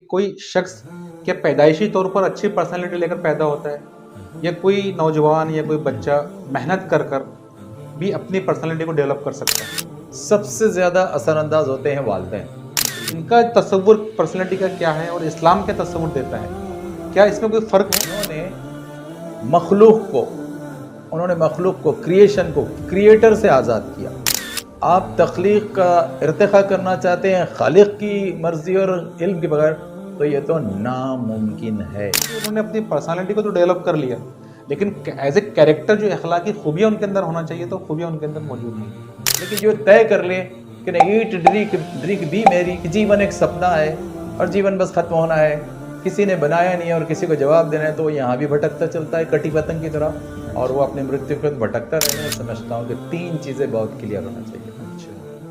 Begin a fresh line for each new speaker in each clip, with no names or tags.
कोई शख्स क्या पैदाइशी तौर पर अच्छी पर्सनैलिटी लेकर पैदा होता है, या कोई नौजवान या कोई बच्चा मेहनत कर कर भी अपनी पर्सनैलिटी को डेवलप कर सकता है?
सबसे ज़्यादा असरअंदाज होते हैं वालिदैन।
इनका तस्वुर पर्सनैलिटी का क्या है और इस्लाम क्या तस्वुर देता है? क्या इसमें कोई फ़र्क है?
उन्होंने मखलूक को क्रिएशन को क्रिएटर से आज़ाद किया। आप तख्लीक का इर्तिक़ा करना चाहते हैं खालिक की मर्ज़ी और इल्म के बगैर, तो ये तो नामुमकिन है।
उन्होंने अपनी पर्सनैलिटी को तो डेवलप कर लिया, लेकिन एज ए कैरेक्टर जो अखलाकी खूबियाँ उनके अंदर होना चाहिए, तो खूबियाँ उनके अंदर मौजूद नहीं है।
लेकिन जो तय कर ले कि नहीं, ईट ड्रिक भी मेरी, कि जीवन एक सपना है और जीवन बस ख़त्म होना है, किसी ने बनाया नहीं है और किसी को जवाब देना है, तो यहाँ भी भटकता चलता है कटी पतंग की तरह, और वो अपनी मृत्यु को भटकता रहना है। समझता हूँ कि तीन चीज़ें बहुत क्लियर होना चाहिए।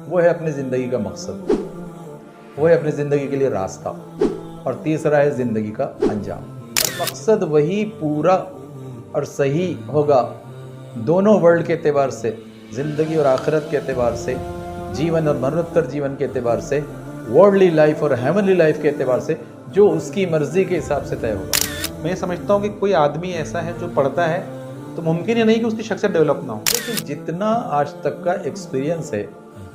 वो है अपनी ज़िंदगी का मकसद, वो है अपनी ज़िंदगी के लिए रास्ता, और तीसरा है ज़िंदगी का अंजाम। मकसद वही पूरा और सही होगा दोनों वर्ल्ड के एतबार से, ज़िंदगी और आखिरत के एतबार से, जीवन और मरणोत्तर जीवन के एतबार से, वर्ल्डली लाइफ और हेवनली लाइफ के एतबार से, जो उसकी मर्ज़ी के हिसाब से तय होगा।
मैं समझता हूँ कि कोई आदमी ऐसा है जो पढ़ता है तो मुमकिन ही नहीं कि उसकी शख्सियत डेवलप ना हो।
लेकिन जितना आज तक का एक्सपीरियंस है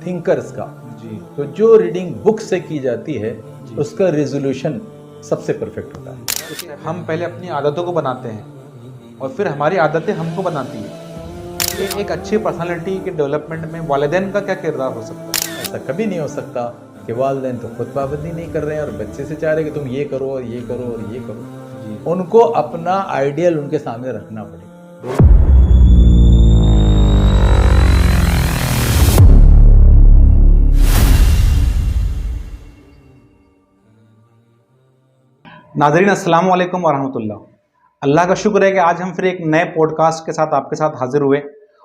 थिंकर्स का,
जी,
तो जो रीडिंग बुक से की जाती है उसका रेजोल्यूशन सबसे परफेक्ट होता है।
हम पहले अपनी आदतों को बनाते हैं और फिर हमारी आदतें हमको बनाती है। एक अच्छी पर्सनालिटी के डेवलपमेंट में वालिदैन का क्या किरदार हो सकता है?
ऐसा कभी नहीं हो सकता कि वालिदैन तो खुद पाबंदी नहीं कर रहे हैं और बच्चे से चाह रहे कि तुम ये करो और ये करो और ये करो।
जी,
उनको अपना आइडियल उनके सामने रखना पड़ेगा।
नाज़रीन अस्सलाम वालेकुम वरहमतुल्लाह। अल्लाह का शुक्र है कि आज हम फिर एक नए पॉडकास्ट के साथ आपके साथ हाजिर हुए,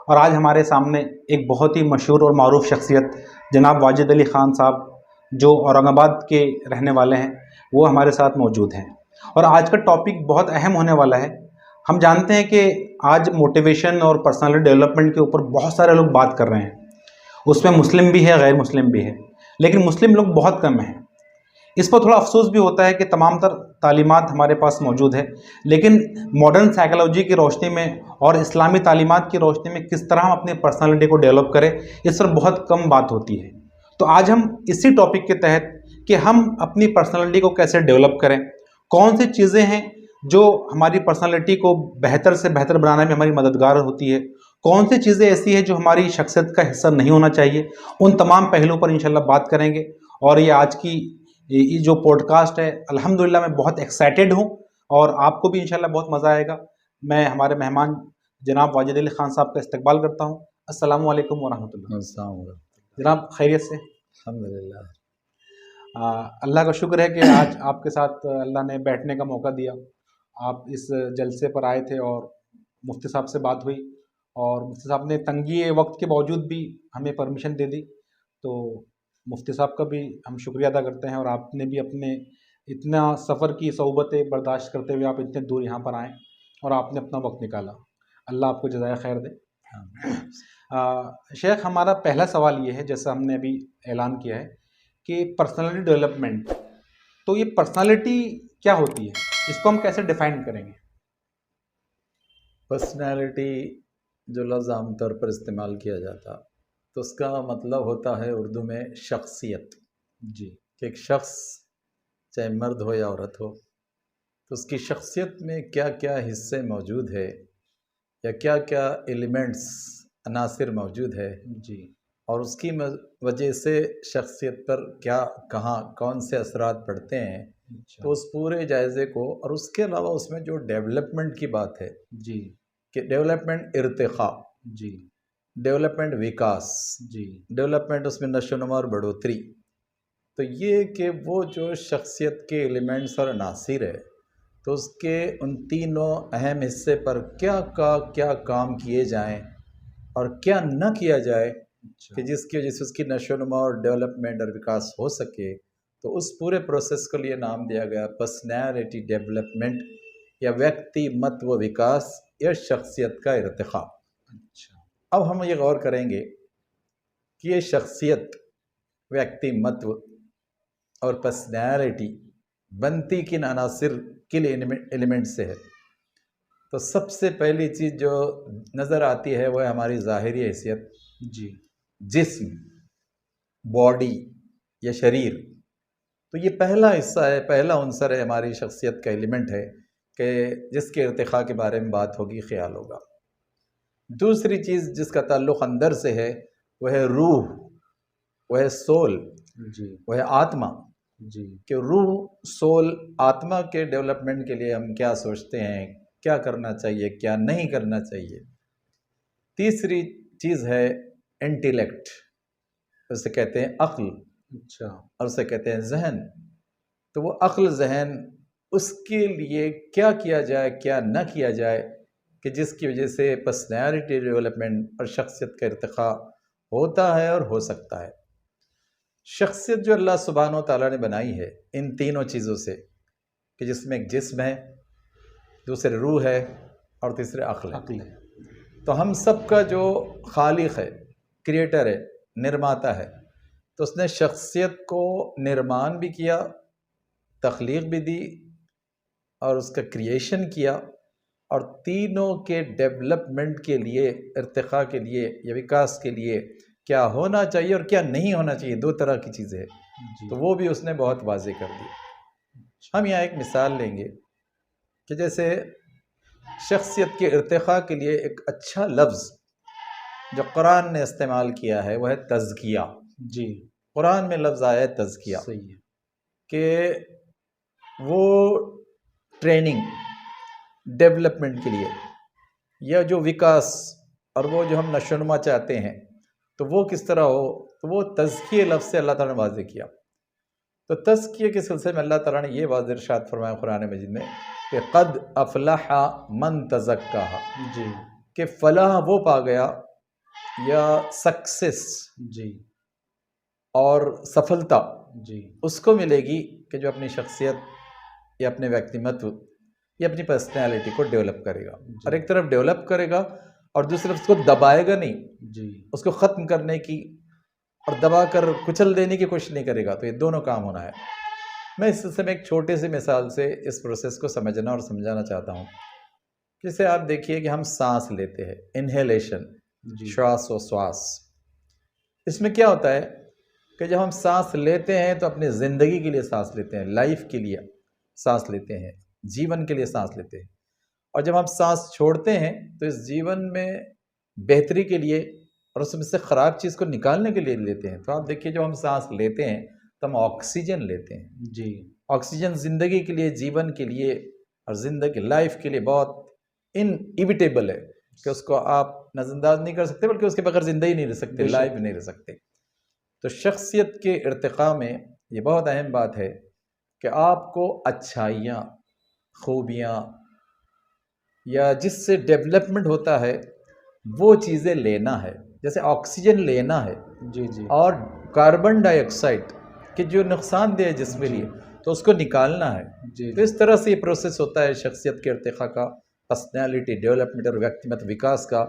और आज हमारे सामने एक बहुत ही मशहूर और मारूफ शख्सियत जनाब वाजिद अली ख़ान साहब, जो औरंगाबाद के रहने वाले हैं, वो हमारे साथ मौजूद हैं। और आज का टॉपिक बहुत अहम होने वाला है। हम जानते हैं कि आज मोटिवेशन और पर्सनालिटी डेवलपमेंट के ऊपर बहुत सारे लोग बात कर रहे हैं। उसमें मुस्लिम भी है, गैर मुस्लिम भी है, लेकिन मुस्लिम लोग बहुत कम हैं। इस पर थोड़ा अफसोस भी होता है कि तमाम तर तालीमात हमारे पास मौजूद है, लेकिन मॉडर्न साइकोलॉजी की रोशनी में और इस्लामी तालीमात की रोशनी में किस तरह हम अपनी पर्सनालिटी को डेवलप करें, इस पर बहुत कम बात होती है। तो आज हम इसी टॉपिक के तहत कि हम अपनी पर्सनालिटी को कैसे डेवलप करें, कौन सी चीज़ें हैं जो हमारी पर्सनालिटी को बेहतर से बेहतर बनाने में हमारी मददगार होती है, कौन सी चीज़ें ऐसी हैं जो हमारी शख्सियत का हिस्सा नहीं होना चाहिए, उन तमाम पहलुओं पर इंशाल्लाह बात करेंगे। और ये आज की ये जो पॉडकास्ट है, अल्हम्दुलिल्लाह मैं बहुत एक्साइटेड हूँ और आपको भी इंशाल्लाह बहुत मज़ा आएगा। मैं हमारे मेहमान जनाब वाजिद अली ख़ान साहब का इस्तकबाल करता हूँ। अस्सलामु अलैकुम वरहमतुल्लाह। जनाब खैरियत से?
अल्हम्दुलिल्लाह।
अल्लाह का शुक्र है कि आज आपके साथ अल्लाह ने बैठने का मौका दिया। आप इस जलसे पर आए थे और मुफ्ती साहब से बात हुई, और मुफ्ती साहब ने तंगी वक्त के बावजूद भी हमें परमिशन दे दी। तो मुफ्ती साहब का भी हम शुक्रिया अदा करते हैं, और आपने भी अपने इतना सफ़र की सोबतें बर्दाश्त करते हुए आप इतने दूर यहाँ पर आए और आपने अपना वक्त निकाला। अल्लाह आपको जज़ाय खैर दे। शेख, हमारा पहला सवाल ये है, जैसा हमने अभी ऐलान किया है कि पर्सनालिटी डेवलपमेंट, तो ये पर्सनालिटी क्या होती है, इसको हम कैसे डिफ़ाइन करेंगे?
पर्सनैलिटी जो लफ्ज़ आमतौर पर इस्तेमाल किया जाता, तो उसका मतलब होता है उर्दू में शख्सियत।
जी,
कि एक शख्स चाहे मर्द हो या औरत हो, तो उसकी शख्सियत में क्या क्या हिस्से मौजूद है या क्या क्या एलिमेंट्स अनासिर मौजूद है,
जी,
और उसकी वजह से शख्सियत पर क्या कहाँ कौन से असरात पड़ते हैं,
अच्छा,
तो उस पूरे जायज़े को, और उसके अलावा उसमें जो डेवलपमेंट की बात है
जी,
कि डेवलपमेंट इर्तिक़ा,
जी,
डेवलपमेंट विकास,
जी,
डेवलपमेंट उसमें नशोनुमा और बढ़ोतरी, तो ये कि वो जो शख्सियत के एलिमेंट्स और अनासिर है, तो उसके उन तीनों अहम हिस्से पर क्या काम किए जाएं और क्या न किया जाए
अच्छा,
कि जिसकी वजह से उसकी नशोनुमा और डेवलपमेंट और विकास हो सके, तो उस पूरे प्रोसेस को लिए नाम दिया गया पर्सनैलिटी डेवलपमेंट, या व्यक्तिमत्व विकास या शख्सियत का इर्तिक़ा।
अच्छा,
अब हम ये गौर करेंगे कि ये शख्सियत, व्यक्तिमत्व और पर्सनैलिटी बनती किन अनासिर किन एलिमेंट से है। तो सबसे पहली चीज़ जो नज़र आती है वो है हमारी ज़ाहिरी हैसियत,
जी
जिस्म, बॉडी या शरीर। तो ये पहला हिस्सा है, पहला उनसर है, हमारी शख्सियत का एलिमेंट है कि जिसके इर्तिखा के बारे में बात होगी, ख्याल होगा। दूसरी चीज़ जिसका ताल्लुक़ अंदर से है वह है रूह, वह है सोल,
जी
वह है आत्मा।
जी
कि रूह, सोल, आत्मा के डेवलपमेंट के लिए हम क्या सोचते हैं, क्या करना चाहिए, क्या नहीं करना चाहिए। तीसरी चीज़ है इंटेलेक्ट, उसे कहते हैं अक्ल,
अच्छा
और उसे कहते हैं जहन। तो वो अक्ल जहन, उसके लिए क्या किया जाए क्या ना किया जाए कि जिसकी वजह से पर्सनैलिटी डेवलपमेंट और शख्सियत का इर्तिखा होता है और हो सकता है। शख्सियत जो अल्लाह सुब्हानो तआला ने बनाई है इन तीनों चीज़ों से, कि जिसमें एक जिस्म है, दूसरे रूह है और तीसरे अक्ल है।
अक्ल है।
तो हम सब का जो खालिक है, क्रिएटर है, निर्माता है, तो उसने शख्सियत को निर्माण भी किया, तख्लीक भी दी और उसका क्रिएशन किया, और तीनों के डेवलपमेंट के लिए, इर्तिखा के लिए या विकास के लिए क्या होना चाहिए और क्या नहीं होना चाहिए, दो तरह की चीज़ें हैं।
जी
तो वो भी उसने बहुत वाज़े कर दी। हम यहाँ एक मिसाल लेंगे कि जैसे शख्सियत के इर्तिखा के लिए एक अच्छा लफ्ज़ जो कुरान ने इस्तेमाल किया है वह है तज़किया।
जी
कुरान में लफ्ज़ आया है तज़किया,
सही है।
कि वो ट्रेनिंग डेवलपमेंट के लिए या जो विकास और वो जो हम नशोनुमा चाहते हैं तो वो किस तरह हो, तो वो तज़किया लफ्ज़ से अल्लाह ताला ने वाज़े किया। तो तज़किया के सिलसिले में अल्लाह ताला ने ये वाज़े इरशाद फरमाया कुरान मजीद में कि क़द अफ़लह मन तज़क्काहा,
जी
कि फ़लाह वो पा गया या सक्सेस
जी
और सफलता
जी
उसको मिलेगी कि जो अपनी शख्सियत या अपने व्यक्तिमत्व या अपनी पर्सनैलिटी को डेवलप करेगा।
जी।
और एक तरफ डेवलप करेगा और दूसरी तरफ उसको दबाएगा नहीं,
जी
उसको ख़त्म करने की और दबा कर कुचल देने की कोशिश नहीं करेगा। तो ये दोनों काम होना है। मैं इस सिलसिले में एक छोटी सी मिसाल से इस प्रोसेस को समझना और समझाना चाहता हूँ। जैसे आप देखिए कि हम सांस लेते हैं, इनहेलेशन,
जी
श्वास व श्वास। इसमें क्या होता है कि जब हम सांस लेते हैं तो अपनी ज़िंदगी के लिए सांस लेते हैं, लाइफ के लिए सांस लेते हैं, जीवन के लिए सांस लेते हैं। और जब हम सांस छोड़ते हैं तो इस जीवन में बेहतरी के लिए और उसमें से ख़राब चीज़ को निकालने के लिए लेते हैं। तो आप देखिए जब हम सांस लेते हैं तो हम ऑक्सीजन लेते हैं।
जी
ऑक्सीजन ज़िंदगी के लिए, जीवन के लिए और ज़िंदगी लाइफ के लिए बहुत इनइविटेबल है कि उसको आप नज़रअंदाज नहीं कर सकते, बल्कि उसके बगैर ज़िंदा ही नहीं रह सकते,
बेशक।
लाइफ नहीं रह सकते। तो शख्सियत के इर्तिक़ा में ये बहुत अहम बात है कि आपको अच्छाइयाँ, खूबियाँ या जिससे डेवलपमेंट होता है वो चीज़ें लेना है। जैसे ऑक्सीजन लेना है
जी जी
और कार्बन डाइऑक्साइड के जो नुकसानदेह है जिसके लिए, तो उसको निकालना है।
जी
तो इस तरह से ये प्रोसेस होता है शख्सियत के इर्तिक़ा का, पर्सनैलिटी डेवलपमेंट और व्यक्तिगत विकास का,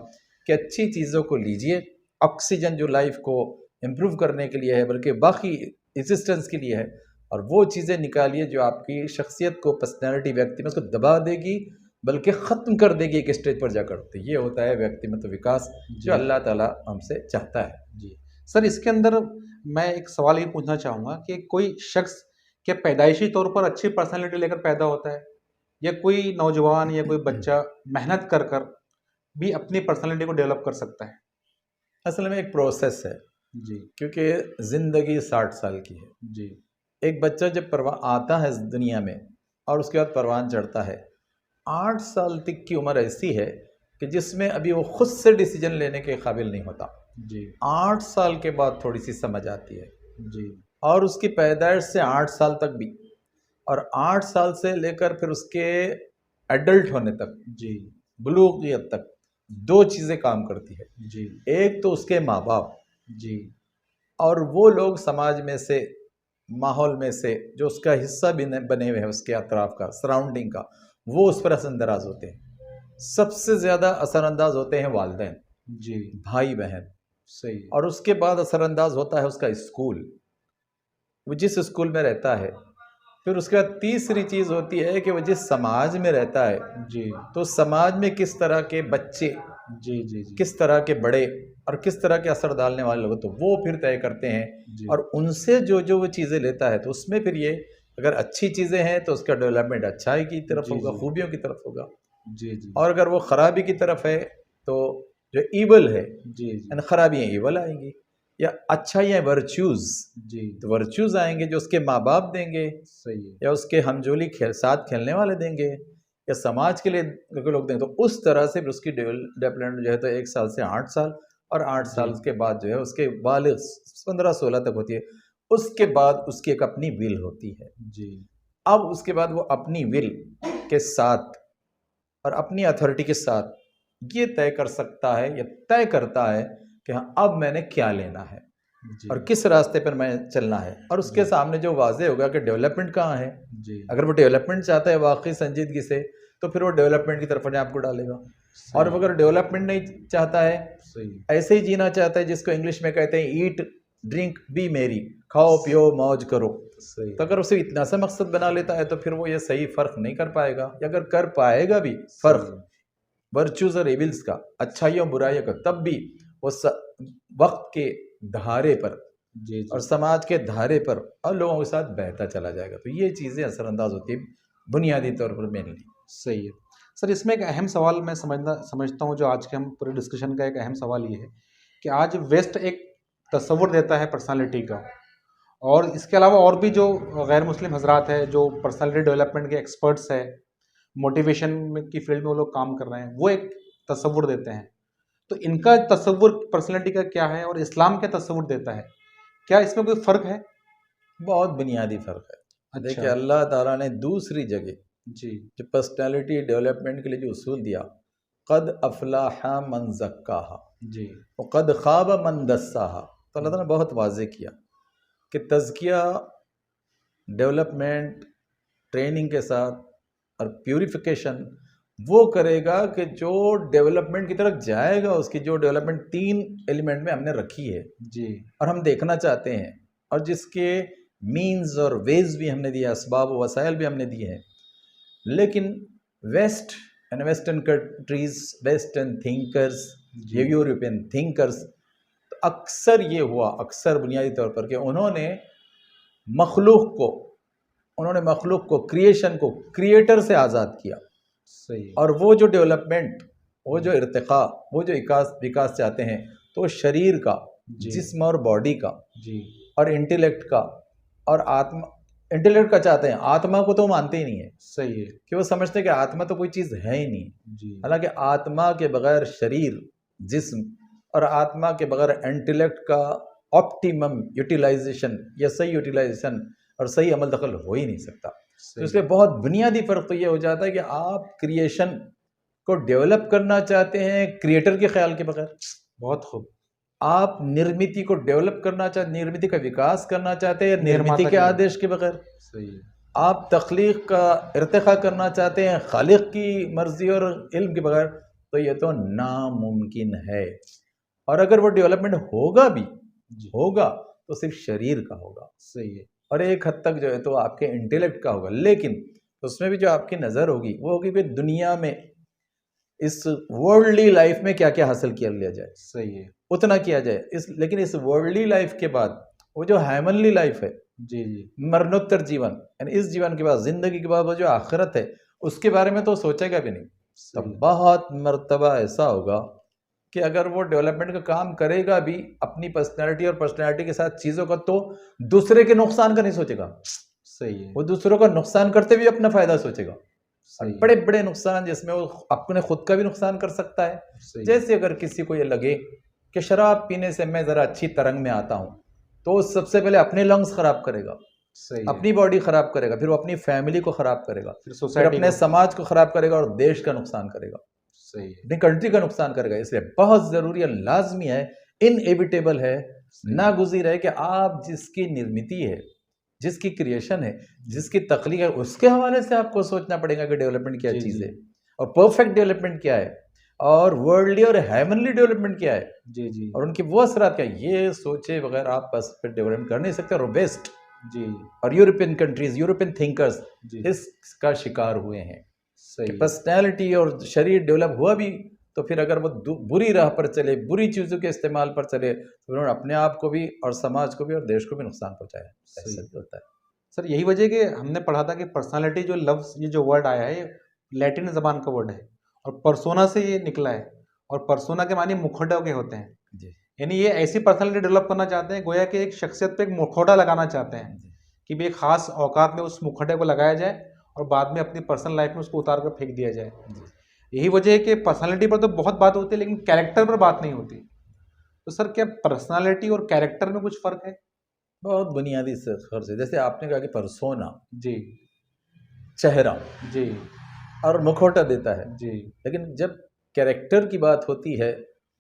कि अच्छी चीज़ों को लीजिए। ऑक्सीजन जो लाइफ को इम्प्रूव करने के लिए है, बल्कि बाकी एग्जिस्टेंस के लिए है, और वो चीज़ें निकालिए जो आपकी शख्सियत को, पर्सनैलिटी, व्यक्तिमत को दबा देगी, बल्कि ख़त्म कर देगी एक स्टेज पर जाकर। तो ये होता है व्यक्तिमत विकास जो अल्लाह ताला हमसे चाहता है।
जी। सर इसके अंदर मैं एक सवाल ये पूछना चाहूँगा कि कोई शख्स क्या पैदाइशी तौर पर अच्छी पर्सनैलिटी लेकर पैदा होता है, या कोई नौजवान या कोई बच्चा मेहनत कर कर भी अपनी पर्सनैलिटी को डेवलप कर सकता है?
असल में एक प्रोसेस है,
जी
क्योंकि ज़िंदगी 60 साल की है।
जी
एक बच्चा जब आता है इस दुनिया में और उसके बाद परवान चढ़ता है, 8 साल तक की उम्र ऐसी है कि जिसमें अभी वो खुद से डिसीजन लेने के काबिल नहीं होता।
जी
8 साल के बाद थोड़ी सी समझ आती है,
जी
और उसकी पैदाइश से 8 साल तक भी, और 8 साल से लेकर फिर उसके एडल्ट होने तक,
जी
बुलूगियत तक, दो चीज़ें काम करती है।
जी
एक तो उसके माँ बाप
जी
और वो लोग समाज में से, माहौल में से जो उसका हिस्सा बने हुए हैं, उसके अतराफ का, सराउंडिंग का, वो उस पर असरअंदाज होते हैं। सबसे ज़्यादा असरअंदाज होते हैं वालिदैन,
जी
भाई बहन,
सही है।
और उसके बाद असरअंदाज होता है उसका स्कूल, वो जिस स्कूल में रहता है। फिर उसके बाद तीसरी चीज़ होती है कि वो जिस समाज में रहता है
जी
तो समाज में किस तरह के बच्चे,
जी जी जी
किस तरह के बड़े और किस तरह के असर डालने वाले लोग, तो वो फिर तय करते हैं।
जी
और उनसे जो जो वो चीज़ें लेता है तो उसमें फिर ये अगर अच्छी चीज़ें हैं तो उसका डेवलपमेंट अच्छाई की तरफ
जी,
होगा,
जी।
खूबियों की तरफ होगा।
जी जी
और अगर वो खराबी की तरफ है तो जो ईवल है
जी जी
यानी खराबियाँ ईवल आएंगी, या अच्छाइयाँ वर्च्यूज़
जी
तो वर्च्यूज़ आएंगे जो उसके माँ बाप देंगे
सही है
या उसके हमजोली साथ खेलने वाले देंगे या समाज के लिए के लोग देंगे। तो उस तरह से भी उसकी डेवलपमेंट जो है तो 1 साल से 8 साल और 8 साल
जी
के बाद जो है उसके बालिग 15-16 तक होती है। उसके बाद उसकी एक अपनी विल होती है।
जी
अब उसके बाद वो अपनी विल के साथ और अपनी अथॉरिटी के साथ ये तय कर सकता है या तय करता है कि हाँ अब मैंने क्या लेना है
जी
और किस रास्ते पर मैं चलना है। और उसके
जी
सामने जो वाज़ेह होगा कि डेवलपमेंट कहाँ है।
जी
अगर वो डेवलपमेंट चाहता है वाकई संजीदगी से तो फिर वो डेवलपमेंट की तरफ अपने आप को डालेगा। और वो
सही
अगर डेवलपमेंट नहीं चाहता है,
सही
ऐसे ही जीना चाहता है जिसको इंग्लिश में कहते हैं ईट ड्रिंक बी मेरी, खाओ पियो मौज करो,
सही
तो अगर उसे इतना सा मकसद बना लेता है तो फिर वो ये सही फ़र्क नहीं कर पाएगा, या अगर कर पाएगा भी फ़र्क वर्चूज़ और एविल्स का, अच्छाइयों और बुराइयों का, तब भी वो वक्त के धारे पर
जी
और
जी
समाज के धारे पर और लोगों के साथ बहता चला जाएगा। तो ये चीज़ें असरअंदाज होती है बुनियादी तौर पर मेनली।
सही है सर। इसमें एक अहम सवाल मैं समझता हूँ, जो आज के हम पूरे डिस्कशन का एक अहम सवाल ये है कि आज वेस्ट एक तस्वुर देता है पर्सनालिटी का, और इसके अलावा और भी जो गैर मुस्लिम हजरात है जो पर्सनालिटी डेवलपमेंट के एक्सपर्ट्स है, मोटिवेशन की फील्ड में वो लोग काम कर रहे हैं, वो एक तस्वुर देते हैं। तो इनका तस्वुर पर्सनालिटी का क्या है और इस्लाम क्या तस्वुर देता है? क्या इसमें कोई फ़र्क है?
बहुत बुनियादी फ़र्क है।
अच्छा।
देखिए अल्लाह ताला ने दूसरी जगह
जी
जो पर्सनालिटी डेवलपमेंट के लिए जो उसूल दिया, क़द अफ़लाह मन ज़क्काहा
जी
व क़द ख़ाब मन दस्साहा, तो अल्लाह ताला ने बहुत वाज़ेह किया कि तज़किया डेवलपमेंट ट्रेनिंग के साथ और प्यूरिफिकेशन वो करेगा कि जो डेवलपमेंट की तरफ जाएगा, उसकी जो डेवलपमेंट 3 एलिमेंट में हमने रखी है
जी
और हम देखना चाहते हैं, और जिसके मीन्स और वेज भी हमने दिए, असबाब व वसाइल भी हमने दिए हैं। लेकिन west and western countries, western thinkers,
जी
यूरोपियन थिंकर्स, तो अक्सर ये हुआ, अक्सर बुनियादी तौर पर कि उन्होंने मखलूक को क्रिएशन को क्रिएटर से आज़ाद किया।
सही है।
और वो जो डेवलपमेंट, वो जो इर्तिक़ा, वो जो विकास चाहते हैं, तो शरीर का,
जी
जिस्म और बॉडी का
जी
और इंटेलेक्ट का और आत्मा, इंटेलेक्ट का चाहते हैं, आत्मा को तो मानते ही नहीं है
सही है।
कि वो समझते हैं कि आत्मा तो कोई चीज़ है ही नहीं।
जी
हालांकि आत्मा के बगैर शरीर, जिस्म और आत्मा के बगैर इंटेलेक्ट का ऑप्टिमम यूटिलाइजेशन या सही यूटिलाइजेशन और सही अमल दखल हो ही नहीं सकता। तो
सही
इसलिए बहुत बुनियादी फ़र्क तो ये हो जाता है कि आप क्रिएशन को डेवलप करना चाहते हैं क्रिएटर के ख्याल के बगैर,
बहुत खूब।
आप निर्मिति को डेवलप करना चाहते, निर्मिति का विकास करना चाहते हैं निर्मिति
निर्माता
के
के
आदेश के बगैर,
सही है।
आप तख्लीक का इर्तिक़ा करना चाहते हैं खालिक की मर्ज़ी और इल्म के बगैर, तो ये तो नामुमकिन है। और अगर वो डेवलपमेंट होगा भी,
जी
होगा तो सिर्फ शरीर का होगा
सही है।
और एक हद तक जो है तो आपके इंटेलेक्ट का होगा। लेकिन उसमें भी जो आपकी नज़र होगी वो होगी कि दुनिया में इस वर्ल्डली लाइफ में क्या क्या हासिल किया लिया जाए,
सही है।
उतना किया जाए। लेकिन इस वर्ल्डली लाइफ के बाद वो जो हेवनली लाइफ है,
जी जी
मरणोत्तर जीवन, यानी इस जीवन के बाद, जिंदगी के बाद वो जो आखिरत है, उसके बारे में तो सोचेगा भी नहीं। तो
सही है।
बहुत मर्तबा ऐसा होगा कि अगर वो डेवलपमेंट का काम करेगा भी अपनी पर्सनैलिटी और पर्सनैलिटी के साथ चीज़ों का, तो दूसरे के नुकसान का नहीं सोचेगा,
सही है।
वो दूसरों का नुकसान करते हुए अपना फ़ायदा सोचेगा। और
सही है।
बड़े बड़े नुकसान जिसमें वो अपने खुद का भी नुकसान कर सकता है।
सही है।
जैसे अगर किसी को ये लगे कि शराब पीने से मैं ज़रा अच्छी तरंग में आता हूँ, तो वो सबसे पहले अपने लंग्स ख़राब करेगा,
सही है।
अपनी बॉडी ख़राब करेगा, फिर वो अपनी फैमिली को ख़राब करेगा,
फिर
फिर
सोसाइटी
अपने
को।
समाज को ख़राब करेगा और देश का नुकसान करेगा,
सही है।
अपनी कंट्री का नुकसान करेगा। इसलिए बहुत ज़रूरी है, लाजमी है, इनएविटेबल है, नागुज़ीर है कि आप जिसकी निर्मिति है, जिसकी क्रिएशन है, जिसकी तख्लीक है, उसके हवाले से आपको सोचना पड़ेगा कि डेवलपमेंट क्या
जी,
चीज़
जी।
है और परफेक्ट डेवलपमेंट क्या है और वर्ल्डली और हेवनली डेवलपमेंट क्या है
जी जी
और उनकी वो असरात क्या है। ये सोचे बगैर आप बस फिर डेवलपमेंट कर नहीं सकते। और बेस्ट
जी
और यूरोपियन कंट्रीज, यूरोपियन थिंकर्स
जी
इसका शिकार हुए हैं कि
सही
पर्सनैलिटी और शरीर डेवलप हुआ भी तो फिर अगर वो बुरी राह पर चले, बुरी चीज़ों के इस्तेमाल पर चले तो उन्होंने अपने आप को भी और समाज को भी और देश को भी नुकसान पहुंचाया।
सही।
ऐसा भी होता है।
सर यही वजह कि हमने पढ़ा था कि पर्सनालिटी जो लफ्ज़ ये जो वर्ड आया है ये लैटिन ज़बान का वर्ड है और पर्सोना से ये निकला है और पर्सोना के मानी मुखौटे के होते हैं।
जी
यानी ये ऐसी पर्सनालिटी डेवलप करना चाहते हैं गोया कि एक शख्सियत पे एक मुखौटा लगाना चाहते हैं
जी
कि भी एक ख़ास औकात में उस मुखौटे को लगाया जाए और बाद में अपनी पर्सनल लाइफ में उसको उतार कर फेंक दिया जाए।
जी।
यही वजह है कि पर्सनालिटी पर तो बहुत बात होती है लेकिन कैरेक्टर पर बात नहीं होती। तो सर क्या पर्सनालिटी और कैरेक्टर में कुछ फ़र्क है?
बहुत बुनियादी से खर्च है। जैसे आपने कहा कि परसोना,
जी
चेहरा
जी
और मुखौटा देता है,
जी
लेकिन जब कैरेक्टर की बात होती है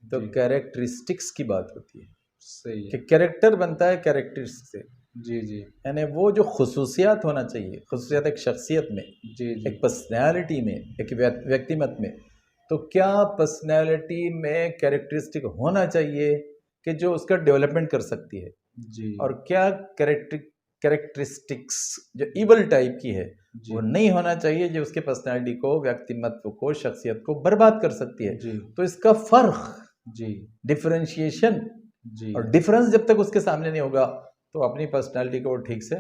तो
जी
कैरेक्टरिस्टिक्स की बात होती है
सही
कि
है।
कैरेक्टर बनता है कैरेक्टरिस्टिक्स से।
जी जी
यानी वो जो खसूसियात होना चाहिए, खसूसियात एक शख्सियत में,
जी जी
एक पर्सनैलिटी में, एक व्यक्तिमत में, तो क्या पर्सनैलिटी में कैरेक्टरिस्टिक होना चाहिए कि जो उसका डेवलपमेंट कर सकती है,
जी
और क्या कैरेक्टरिस्टिक्स जो इवल टाइप की है
जी
वो नहीं होना चाहिए जो उसके पर्सनैलिटी को, व्यक्तिमत्व को, शख्सियत को बर्बाद कर सकती है।
जी
तो इसका फर्क,
जी
डिफरेंशिएशन
जी
और डिफरेंस जब तक उसके सामने नहीं होगा तो अपनी पर्सनैलिटी को वो ठीक से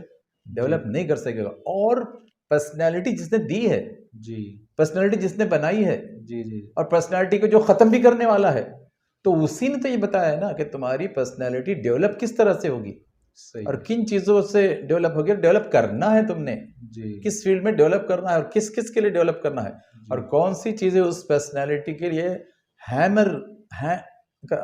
डेवलप
जी
नहीं कर सकेगा। और पर्सनैलिटी जिसने दी है,
जी
पर्सनैलिटी जिसने बनाई है
जी जी
और पर्सनैलिटी को जो ख़त्म भी करने वाला है, तो उसी ने तो ये बताया है ना कि तुम्हारी पर्सनैलिटी डेवलप किस तरह से होगी
सही
और किन चीज़ों से डेवलप होगी। डेवलप करना है तुमने,
जी
किस फील्ड में डेवलप करना है और किस किस के लिए डेवलप करना है, और कौन सी चीज़ें उस पर्सनैलिटी के लिए हैमर है,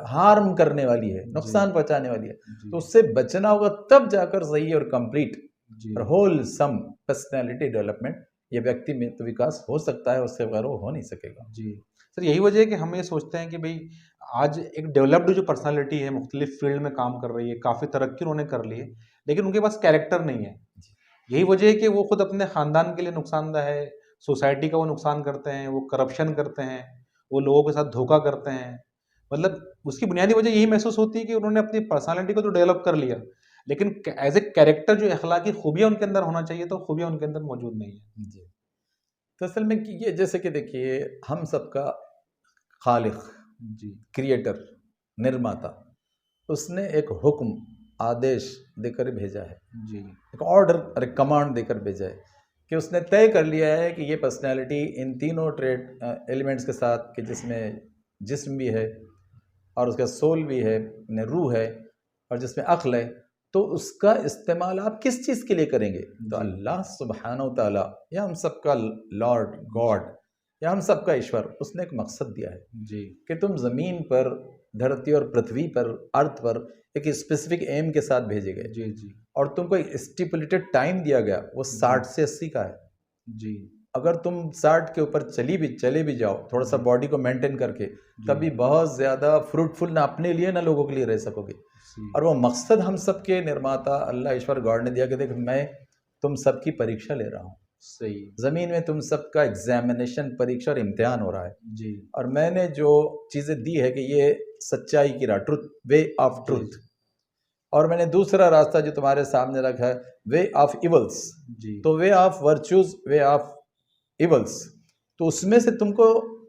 हार्म करने वाली है, नुकसान पहुंचाने वाली है।
जी
तो उससे बचना होगा, तब जाकर सही और कंप्लीट
जी
और होल सम पर्सनैलिटी डेवलपमेंट ये व्यक्ति में तो विकास हो सकता है, उससे बगैर वो हो नहीं सकेगा।
जी सर यही वजह है कि हम ये सोचते हैं कि भाई आज एक डेवलप्ड जो पर्सनालिटी है मुख्तलिफ फील्ड में काम कर रही है, काफ़ी तरक्की उन्होंने कर ली है, लेकिन उनके पास कैरेक्टर नहीं है। यही वजह है कि वो खुद अपने ख़ानदान के लिए नुकसानदा है, सोसाइटी का वो नुकसान करते हैं, वो करप्शन करते हैं, वो लोगों के साथ धोखा करते हैं। मतलब उसकी बुनियादी वजह यही महसूस होती है कि उन्होंने अपनी पर्सनालिटी को तो डेवलप कर लिया, लेकिन एज़ ए कैरेक्टर जो अखलाकी खूबियाँ उनके अंदर होना चाहिए, तो खूबियाँ उनके अंदर मौजूद नहीं है।
जी। तो असल में कि ये जैसे कि देखिए, हम सबका खालिक,
जी,
क्रिएटर, निर्माता, उसने एक हुक्म, आदेश देकर भेजा है,
जी,
एक ऑर्डर और एक कमांड देकर भेजा है कि उसने तय कर लिया है कि ये पर्सनैलिटी इन तीनों ट्रेड एलिमेंट्स के साथ, कि जिसमें जिस्म भी है और उसका सोल भी है, रूह है, और जिसमें अक्ल है, तो उसका इस्तेमाल आप किस चीज़ के लिए करेंगे? तो
जी,
अल्लाह सुब्हानहू व तआला, या हम सबका लॉर्ड गॉड, या हम सबका ईश्वर, उसने एक मकसद दिया है
जी,
कि तुम ज़मीन पर, धरती और पृथ्वी पर, अर्थ पर एक स्पेसिफिक एम के साथ भेजे गए,
जी, जी,
और तुमको एक स्टिपुलेटेड टाइम दिया गया, वो 60 से 80 का है।
जी,
अगर तुम 60 के ऊपर चले भी जाओ थोड़ा सा बॉडी को मेंटेन करके, तभी बहुत ज़्यादा फ्रूटफुल ना अपने लिए ना लोगों के लिए रह सकोगे।
जी,
और वो मकसद हम सब के निर्माता अल्लाह ईश्वर गॉड ने दिया कि देख, मैं तुम सबकी परीक्षा ले रहा हूँ,
सही,
ज़मीन में तुम सबका एग्जामिनेशन, परीक्षा और इम्तिहान हो रहा है,
जी,
और मैंने जो चीज़ें दी है कि ये सच्चाई की राह, ट्रुथ, वे ऑफ ट्रुथ, और मैंने दूसरा रास्ता जो तुम्हारे सामने रखा है, वे ऑफ इवल्स,
जी,
तो way of virtues, way of evils, तो उसमें से तुमको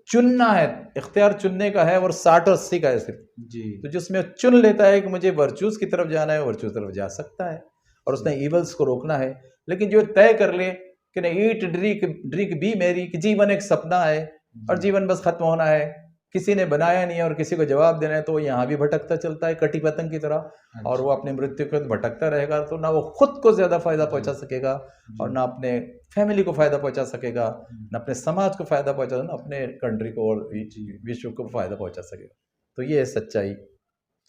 चुनना है, इख्तियार चुनने का है, और 60 और 80 का है सिर्फ।
जी,
तो जिसमें चुन लेता है कि मुझे वर्चूज की तरफ जाना है, वर्चूज तरफ जा सकता है, और उसने इवल्स को रोकना है। लेकिन जो तय कर ले कि नहीं, ईट ड्रिक बी मेरी, कि जीवन एक सपना है और जीवन बस खत्म होना है, किसी ने बनाया नहीं है और किसी को जवाब देना है, तो वो यहाँ भी भटकता चलता है कटी पतंग की तरह, और वो अपनी मृत्यु को भटकता रहेगा। तो ना वो खुद को ज़्यादा फायदा पहुंचा सकेगा, और ना अपने फैमिली को फायदा पहुंचा सकेगा, ना अपने समाज को फायदा पहुंचा, ना अपने कंट्री को और विश्व को फायदा पहुंचा सकेगा। तो ये है सच्चाई।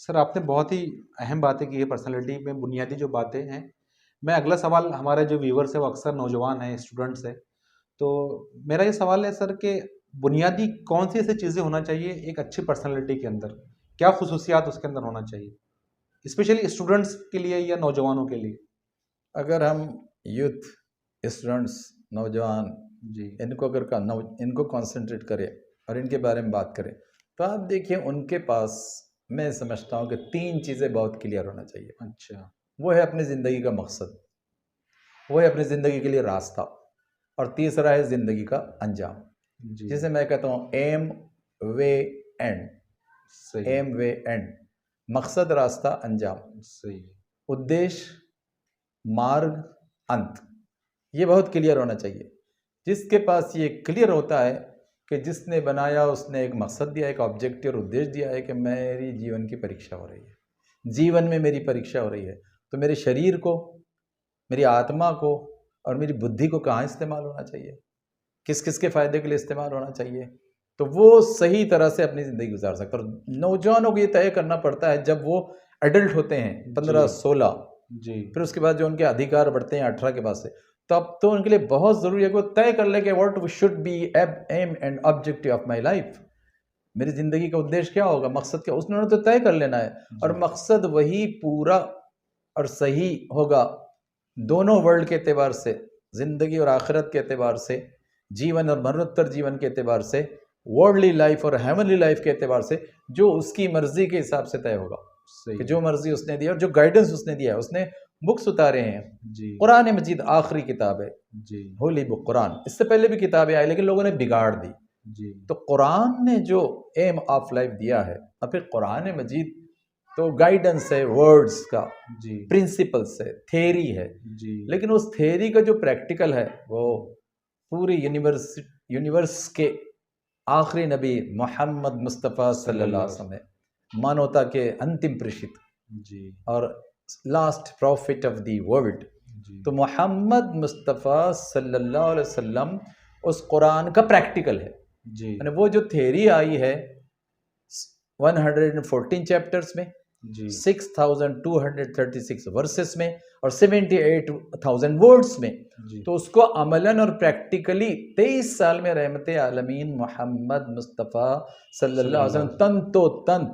सर आपने बहुत ही अहम बातें की है पर्सनालिटी में, बुनियादी जो बातें हैं। मैं अगला सवाल, हमारे जो व्यूवर्स है वो अक्सर नौजवान हैं, स्टूडेंट्स हैं, तो मेरा ये सवाल है सर कि बुनियादी कौन सी ऐसी चीज़ें होना चाहिए एक अच्छी पर्सनालिटी के अंदर, क्या खुसूसियात उसके अंदर होना चाहिए, स्पेशली स्टूडेंट्स के लिए या नौजवानों के लिए?
अगर हम यूथ, स्टूडेंट्स, नौजवान,
जी,
इनको अगर इनको कंसंट्रेट करें और इनके बारे में बात करें, तो आप देखिए उनके पास, मैं समझता हूँ कि 3 चीज़ें बहुत क्लियर होना चाहिए।
अच्छा,
वो है अपनी ज़िंदगी का मकसद। वो है अपनी ज़िंदगी के लिए रास्ता, और तीसरा है ज़िंदगी का अंजाम,
जी
जिसे मैं कहता हूँ एम वे एंड।
सही
एम वे एंड, मकसद, रास्ता, अंजाम,
सही
उद्देश्य, मार्ग, अंत। ये बहुत क्लियर होना चाहिए। जिसके पास ये क्लियर होता है कि जिसने बनाया उसने एक मकसद दिया, एक ऑब्जेक्टिव और उद्देश्य दिया है कि मेरी जीवन की परीक्षा हो रही है, जीवन में मेरी परीक्षा हो रही है, तो मेरे शरीर को, मेरी आत्मा को और मेरी बुद्धि को कहाँ इस्तेमाल होना चाहिए, किस किस के फ़ायदे के लिए इस्तेमाल होना चाहिए, तो वो सही तरह से अपनी ज़िंदगी गुजार सकता है। और नौजवानों को ये तय करना पड़ता है जब वो एडल्ट होते हैं 15-16,
जी
फिर उसके बाद जो उनके अधिकार बढ़ते हैं 18 के बाद से, तब तो उनके लिए बहुत ज़रूरी है कि वो तय कर ले कि what should be aim and objective of my life. मेरी ज़िंदगी का उद्देश्य क्या होगा, मकसद क्या, उन्होंने तो तय कर लेना है। और मकसद वही पूरा और सही होगा दोनों वर्ल्ड के एतबार से, ज़िंदगी और आखिरत के एतबार से, जीवन और मरणोत्तर जीवन के एतबार से, वर्ल्डली लाइफ और हेवनली लाइफ के एतबार से, जो उसकी मर्जी के हिसाब से तय होगा।
सही
कि जो मर्जी उसने दी और जो गाइडेंस उसने दिया है, उसने बुक्स उतारे हैं।
जी
कुरान मजीद आखिरी किताब है,
जी
होली बुक कुरान। इससे पहले भी किताबें आई लेकिन लोगों ने बिगाड़ दी।
जी
तो कुरान ने जो एम ऑफ लाइफ दिया है, और फिर कुरान मजीद तो गाइडेंस है, वर्ड्स का,
जी
प्रिंसिपल्स है, थेरी है,
जी
लेकिन उस थेरी का जो प्रैक्टिकल है वो पूरी यूनिवर्स के आखिरी नबी मोहम्मद मुस्तफ़ा सल्लल्लाहु अलैहि वसल्लम है, मानवता के अंतिम प्रेषित
जी
और last prophet of the world.
जी
तो मोहम्मद मुस्तफ़ा सल्लल्लाहु अलैहि वसल्लम उस कुरान का प्रैक्टिकल है।
जी
यानी वो जो थेरी आई है 114 चैप्टर्स में,
जी
6236 वर्सेस में और 78,000 वर्ड्स में,
जी
तो उसको अमलन और प्रैक्टिकली 23 साल में रहमत आलमीन मोहम्मद मुस्तफ़ा सल्लल्लाहु अलैहि वसल्लम तंतो तंत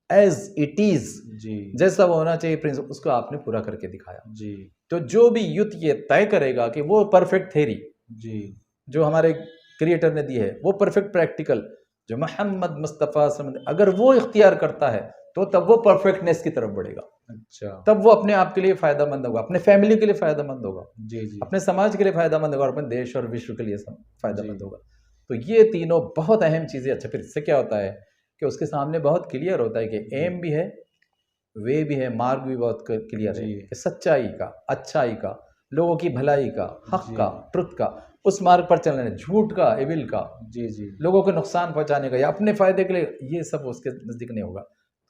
एज इट इज,
जी
जैसा वो होना चाहिए प्रिंसिपल, उसको आपने पूरा करके दिखाया।
जी
तो जो भी युद्ध ये तय करेगा कि वो परफेक्ट थेरी
जी
जो हमारे क्रिएटर ने दी है, वो परफेक्ट प्रैक्टिकल जो मोहम्मद मुस्तफ़ा अगर वो इख्तियार करता है, तो तब वो परफेक्टनेस की तरफ बढ़ेगा,
अच्छा
तब वो अपने आप के लिए फ़ायदामंद होगा, अपने फैमिली के लिए फ़ायदामंद होगा,
जी जी
अपने समाज के लिए फ़ायदामंद होगा और अपने देश और विश्व के लिए फ़ायदामंद
जी।
होगा। तो ये तीनों बहुत अहम चीज़ें। अच्छा, फिर इससे क्या होता है कि उसके सामने बहुत क्लियर होता है कि एम भी है, वे भी है, मार्ग भी बहुत क्लियर है
जी।
कि सच्चाई का, अच्छाई का, लोगों की भलाई का, हक
जी।
का, ट्रुथ का, उस मार्ग पर चलने, झूठ का, एविल का,
जी जी
लोगों को नुकसान पहुंचाने का या अपने फायदे के लिए, ये सब उसके नज़दीक नहीं होगा।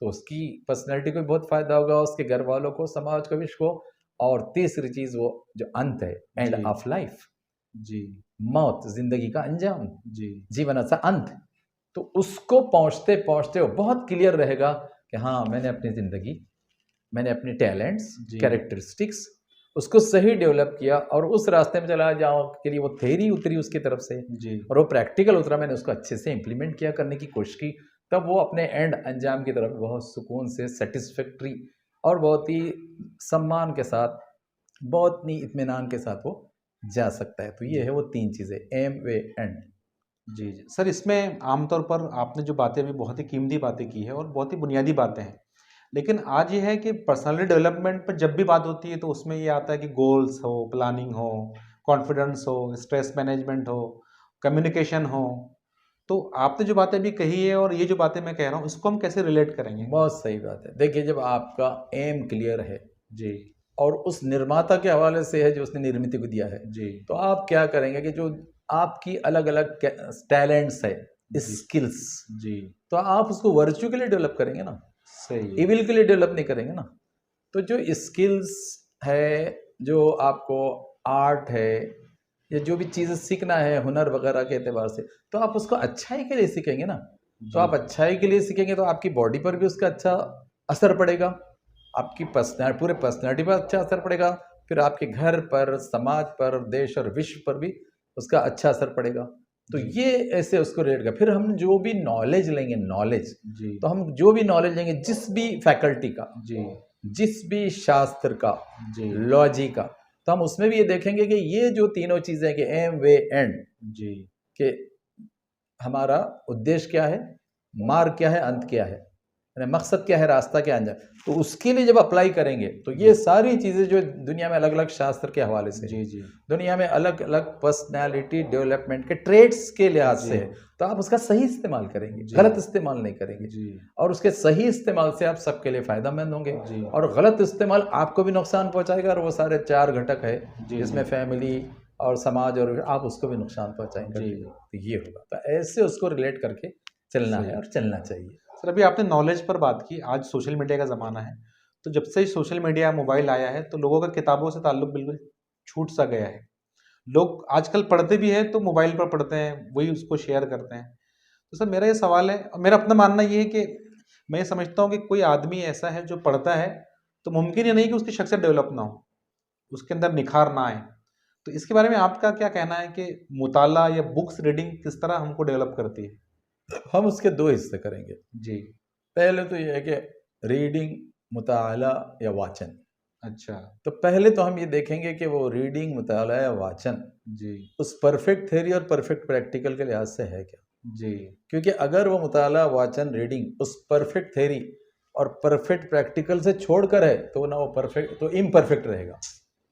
तो उसकी पर्सनैलिटी को भी बहुत फायदा होगा, उसके घर वालों को, समाज को, विश्व को। और तीसरी चीज़ वो जो अंत है, एंड
जी।
ऑफ लाइफ,
जी
मौत, जिंदगी का अंजाम,
जी
जीवन का अंत। तो उसको पहुंचते पहुंचते वो बहुत क्लियर रहेगा कि हाँ, मैंने अपनी ज़िंदगी, मैंने अपने टैलेंट्स,
जी।
कैरेक्टरिस्टिक्स उसको सही डेवलप किया और उस रास्ते में चला जाओ के लिए वो थेरी उतरी उसकी तरफ से
जी
और वो प्रैक्टिकल उतरा, मैंने उसको अच्छे से इम्प्लीमेंट किया, करने की कोशिश की, तब वो अपने एंड अंजाम की तरफ बहुत सुकून से, सेटिस्फैक्ट्री और बहुत ही सम्मान के साथ, बहुत ही इत्मीनान के साथ वो जा सकता है। तो ये है वो तीन चीज़ें, एम वे एंड।
जी जी सर, इसमें आमतौर पर आपने जो बातें अभी बहुत ही कीमती बातें की है और बहुत ही बुनियादी बातें हैं, लेकिन आज ये है कि पर्सनालिटी डेवलपमेंट पर जब भी बात होती है तो उसमें ये आता है कि गोल्स हो, प्लानिंग हो, कॉन्फिडेंस हो, स्ट्रेस मैनेजमेंट हो, कम्युनिकेशन हो। तो आपने जो बातें अभी कही है और ये जो बातें मैं कह रहा हूँ, इसको हम कैसे रिलेट करेंगे?
बहुत सही बात है। देखिए, जब आपका एम क्लियर है
जी
और उस निर्माता के हवाले से है जो उसने निर्मित को दिया है,
जी
तो आप क्या करेंगे कि जो आपकी अलग अलग टैलेंट्स है,
जी
स्किल्स,
जी
तो आप उसको वर्च्यू के लिए डेवलप करेंगे ना,
सही
इविल के लिए डेवलप नहीं करेंगे ना। तो जो स्किल्स है, जो आपको आर्ट है, या जो भी चीज़ें सीखना है हुनर वगैरह के एतबार से, तो आप उसको अच्छाई के लिए सीखेंगे ना। तो आप अच्छाई के लिए सीखेंगे तो आपकी बॉडी पर भी उसका अच्छा असर पड़ेगा, आपकी पर्सनैलिटी, पूरे पर्सनैलिटी पर अच्छा असर पड़ेगा, फिर आपके घर पर, समाज पर, देश और विश्व पर भी उसका अच्छा असर पड़ेगा। तो
जी।
ये ऐसे उसको रेट का। फिर हम जो भी नॉलेज लेंगे, नॉलेज,
जी
तो हम जो भी नॉलेज लेंगे जिस भी फैकल्टी का,
जी
जिस भी शास्त्र का,
जी
लॉजी का, तो हम उसमें भी ये देखेंगे कि ये जो तीनों चीज़ें कि एम वे एंड,
जी
कि हमारा उद्देश्य क्या है, मार्ग क्या है, अंत क्या है। यानी मकसद क्या है, रास्ता क्या अंजाम, तो उसके लिए जब अप्लाई करेंगे तो ये सारी चीज़ें जो दुनिया में अलग अलग शास्त्र के हवाले से,
जी जी
दुनिया में अलग अलग पर्सनैलिटी डेवलपमेंट के ट्रेड्स के लिहाज से है, तो आप उसका सही इस्तेमाल करेंगे, गलत इस्तेमाल नहीं करेंगे
जी
और उसके सही इस्तेमाल से आप सबके लिए फ़ायदेमंद होंगे।
जी
और गलत इस्तेमाल आपको भी नुकसान पहुंचाएगा और वो सारे 4 घटक है
जी
जिसमें फैमिली और समाज और आप उसको भी नुकसान पहुंचाएंगे।
जी।
तो ये होगा, तो ऐसे उसको रिलेट करके चलना
सही।
है और चलना चाहिए।
सर अभी आपने नॉलेज पर बात की, आज सोशल मीडिया का ज़माना है, तो जब से सोशल मीडिया मोबाइल आया है तो लोगों का किताबों से ताल्लुक बिल्कुल छूट सा गया है। लोग आजकल पढ़ते भी हैं तो मोबाइल पर पढ़ते हैं, वही उसको शेयर करते हैं। तो सर मेरा ये सवाल है, और मेरा अपना मानना ये है कि मैं ये समझता हूँ कि कोई आदमी ऐसा है जो पढ़ता है तो मुमकिन ही नहीं कि उसकी शख्सियत डेवलप ना हो, उसके अंदर निखार ना आए। तो इसके बारे में आपका क्या कहना है कि मुताला या बुक्स रीडिंग किस तरह हमको डेवलप करती है?
हम उसके 2 हिस्से करेंगे।
जी।
पहले तो ये है कि रीडिंग, मुताला या वाचन।
अच्छा।
तो पहले तो हम ये देखेंगे कि वो रीडिंग, मुताला या वाचन
जी
उस परफेक्ट थ्योरी और परफेक्ट प्रैक्टिकल के लिहाज से है क्या।
जी
क्योंकि अगर वो मुताला, वाचन, रीडिंग उस परफेक्ट थ्योरी और परफेक्ट प्रैक्टिकल से छोड़कर है तो ना वो परफेक्ट, तो इम्परफेक्ट रहेगा,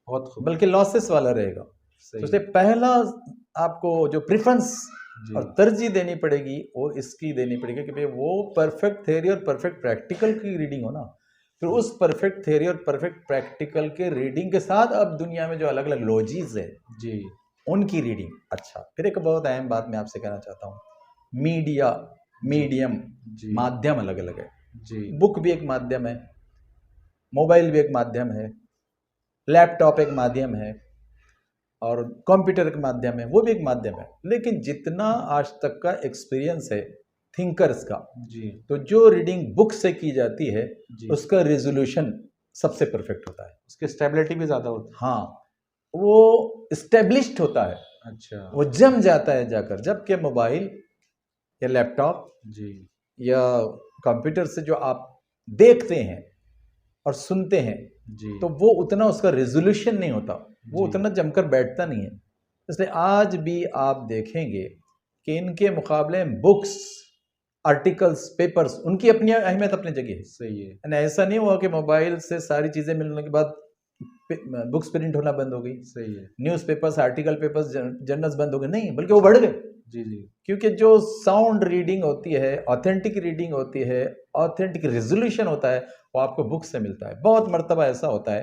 बहुत खूब।
बल्कि लॉसेस वाला रहेगा। तो
सही।
इसलिए पहला आपको जो प्रेफरेंस
जी
और तरजीह देनी पड़ेगी वो इसकी देनी पड़ेगी कि भाई वो परफेक्ट थ्योरी और परफेक्ट प्रैक्टिकल की रीडिंग हो ना। फिर उस परफेक्ट थ्योरी और परफेक्ट प्रैक्टिकल के रीडिंग के साथ अब दुनिया में जो अलग अलग लॉजीज है
जी
उनकी रीडिंग। अच्छा, फिर एक बहुत अहम बात मैं आपसे कहना चाहता हूँ, मीडिया, मीडियम,
जी
माध्यम अलग अलग है।
जी
बुक भी एक माध्यम है, मोबाइल भी एक माध्यम है, लैपटॉप एक माध्यम है और कंप्यूटर एक माध्यम है, वो भी एक माध्यम है। लेकिन जितना आज तक का एक्सपीरियंस है थिंकर्स का,
जी
तो जो रीडिंग बुक से की जाती है
जी
उसका रेजोल्यूशन सबसे परफेक्ट होता है।
उसकी स्टेबिलिटी भी ज़्यादा होती
हाँ, वो स्टेब्लिश्ड होता है,
है। अच्छा।
वो जम जाता है जाकर। जबकि मोबाइल या लैपटॉप
जी
या कंप्यूटर से जो आप देखते हैं और सुनते हैं
जी
तो वो उतना उसका रेजोल्यूशन नहीं होता, वो
जी।
उतना जमकर बैठता नहीं है। इसलिए आज भी आप देखेंगे कि इनके मुकाबले बुक्स, आर्टिकल्स, पेपर्स, उनकी अपनी अहमियत अपनी जगह है।
सही है।
यानी ऐसा नहीं हुआ कि मोबाइल से सारी चीज़ें मिलने के बाद बुक्स प्रिंट होना बंद हो गई,
सही है।
न्यूज़पेपर्स, आर्टिकल पेपर्स, जर्नल्स बंद हो गए, नहीं, बल्कि वो बढ़ गए।
जी जी
क्योंकि जो साउंड रीडिंग होती है, ऑथेंटिक रीडिंग होती है, ऑथेंटिक रेजोल्यूशन होता है, वो आपको बुक से मिलता है। बहुत मर्तबा ऐसा होता है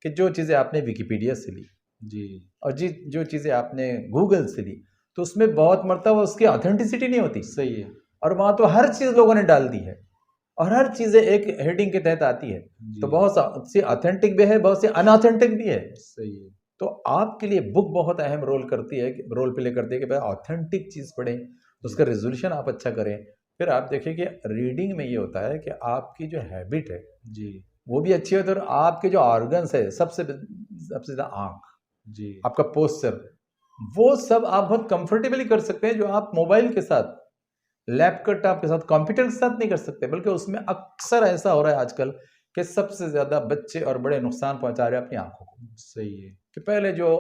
कि जो चीज़ें आपने विकिपीडिया से ली
जी
और जो चीज़ें आपने गूगल से ली, तो उसमें बहुत मर्तबा उसकी ऑथेंटिसिटी नहीं होती।
सही है।
और वहाँ तो हर चीज़ लोगों ने डाल दी है और हर चीज़ें एक हेडिंग के तहत आती है,
जी
तो बहुत सी ऑथेंटिक भी है, बहुत सी अनऑथेंटिक भी है।
सही है।
तो आपके लिए बुक बहुत अहम रोल करती है, रोल प्ले करती है कि भाई ऑथेंटिक चीज़ पढ़ें, तो उसका रेजोल्यूशन आप अच्छा करें। फिर आप देखिए कि रीडिंग में ये होता है कि आपकी जो हैबिट है
जी
वो भी अच्छी होती है और आपके जो ऑर्गन्स है, सबसे ज़्यादा आँख,
जी
आपका पोस्चर, वो सब आप बहुत कंफर्टेबली कर सकते हैं, जो आप मोबाइल के साथ, लैपटॉप के साथ, कंप्यूटर के साथ नहीं कर सकते। बल्कि उसमें अक्सर ऐसा हो रहा है आजकल कि सबसे ज़्यादा बच्चे और बड़े नुकसान पहुंचा रहे हैं अपनी आंखों को।
सही है।
कि पहले जो